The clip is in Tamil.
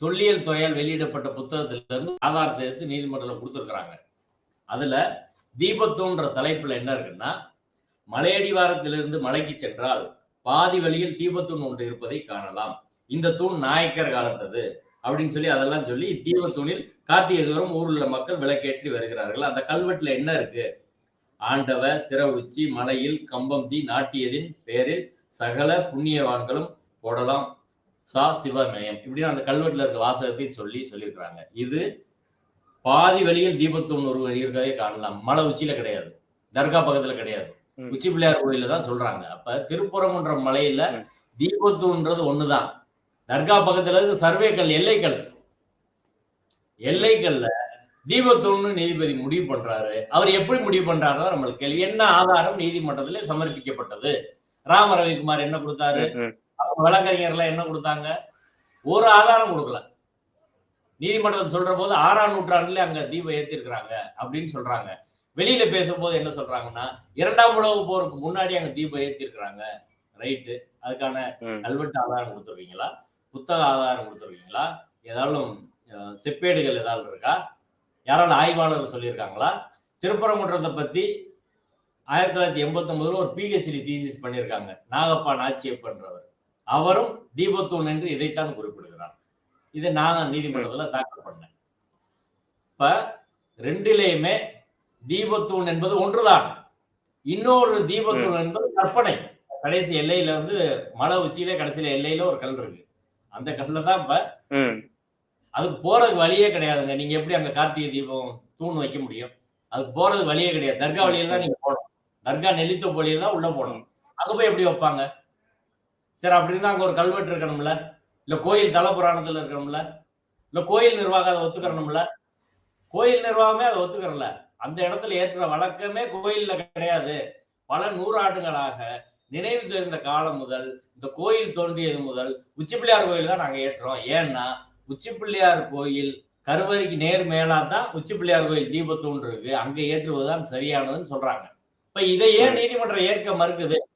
தொல்லியல் துறையால் வெளியிடப்பட்ட புத்தகத்துல இருந்து ஆதாரத்தை எடுத்து நீதிமன்றத்தில் கொடுத்திருக்கிறாங்க. அதுல தீபத்தூண்ன்ற தலைப்புல என்ன இருக்குன்னா, மலையடிவாரத்திலிருந்து மலைக்கு சென்றால் பாதி வழியில் தீபத்தூண் ஒன்று இருப்பதை காணலாம். இந்த தூண் நாயக்கர் காலத்தது அப்படின்னு சொல்லி அதெல்லாம் சொல்லி தீபத்தூணில் கார்த்திகை தோறும் ஊரில் உள்ள மக்கள் விளக்கேற்றி வருகிறார்கள். அந்த கல்வெட்டுல என்ன இருக்கு? ஆண்டவ சிற உச்சி மலையில் கம்பம் தீ நாட்டியதின் பேரில் சகல புண்ணியவான்களும் போடலாம் சா சிவமயம் இப்படின்னு அந்த கல்வெட்டுல இருக்க வாசகத்தை சொல்லியிருக்கிறாங்க. இது பாதி வழியில் தீபத்தூண் ஒரு இருக்கவே காணலாம். மலை உச்சியில கிடையாது, தர்கா பக்கத்துல கிடையாது, உச்சி பிள்ளையார் கோயில தான் சொல்றாங்க. அப்ப திருப்பரங்குன்ற மலையில தீபத்தூண்ன்றது ஒண்ணுதான். தர்கா பக்கத்துல இருக்கு சர்வேக்கல் எல்லைக்கல்ல தீபத்தூண்னு நீதிபதி முடிவு பண்றாரு. அவர் எப்படி முடிவு பண்றாரு நம்மளுக்கு கேள்வி. என்ன ஆதாரம் நீதிமன்றத்திலே சமர்ப்பிக்கப்பட்டது? ராம ரவிக்குமார் என்ன கொடுத்தாரு? அவங்க வழக்கறிஞர்லாம் என்ன கொடுத்தாங்க? ஒரு ஆதாரம் கொடுக்கல. நீதிமன்றத்தில் சொல்ற போது 6ஆம் நூற்றாண்டுல அங்க தீபம் ஏத்தி இருக்கிறாங்க அப்படின்னு சொல்றாங்க. வெளியில பேசும்போது என்ன சொல்றாங்கன்னா 2ஆம் உலக போருக்கு முன்னாடி அங்க தீபம் ஏத்தி இருக்கிறாங்க. ரைட்டு. அதுக்கான கல்வெட்டு ஆதாரம் கொடுத்துருக்கீங்களா? புத்தக ஆதாரம் கொடுத்துருக்கீங்களா? ஏதாவது செப்பேடுகள் ஏதாவது இருக்கா? யாராலும் ஆய்வாளர் சொல்லியிருக்காங்களா? திருப்பரங்குன்றத்தை பத்தி 1989 ஒரு பிஹெச்டி தீசிஸ் பண்ணியிருக்காங்க நாகப்பா நாச்சியப்பன்றவர். அவரும் தீபத்தூண் என்று இதைத்தான் குறிப்பிடுகிறார். இதை நான் நீதிமன்றத்துல தாக்கல் பண்ணேன். இப்ப ரெண்டிலேயுமே தீபத்தூண் என்பது ஒன்றுதான். இன்னொரு தீபத்தூண் என்பது கற்பனை. கடைசி எல்லையில வந்து மலை உச்சியில கடைசியில எல்லையில ஒரு கல் இருக்கு. அந்த கல்ல தான் இப்ப அதுக்கு போறதுக்கு வழியே கிடையாதுங்க. நீங்க எப்படி அங்க கார்த்திகை தீபம் தூண் வைக்க முடியும்? அதுக்கு போறதுக்கு வழியே கிடையாது. தர்கா வழியில தான் நீங்க போகணும். தர்கா நெல்லித்தோப்பு வழியில தான் உள்ள போகணும். அங்க போய் எப்படி வைப்பாங்க? சரி, அப்படி இருந்தா அங்க ஒரு கல்வெட்டு இருக்கணும்ல, இல்ல கோயில் தல புராணத்துல இருக்கணும்ல, இல்ல கோயில் நிர்வாகம் அதை ஒத்துக்கணும்ல. கோயில் நிர்வாகமே அதை ஒத்துக்கிறல. அந்த இடத்துல ஏற்ற வழக்கமே கோயில்ல கிடையாது. பல நூறாண்டுகளாக நினைவு தெரிந்த காலம் முதல் இந்த கோயில் தோன்றியது முதல் உச்சி பிள்ளையார் கோயில் தான் நாங்க ஏற்றுறோம். ஏன்னா உச்சி பிள்ளையார் கோயில் கருவறைக்கு நேர் மேலாதான் உச்சி பிள்ளையார் கோயில் தீபத்தூண் இருக்கு, அங்க ஏற்றுவதுதான் சரியானதுன்னு சொல்றாங்க. இப்ப இதை ஏன் நீதிமன்றம் ஏற்க மறுக்குது?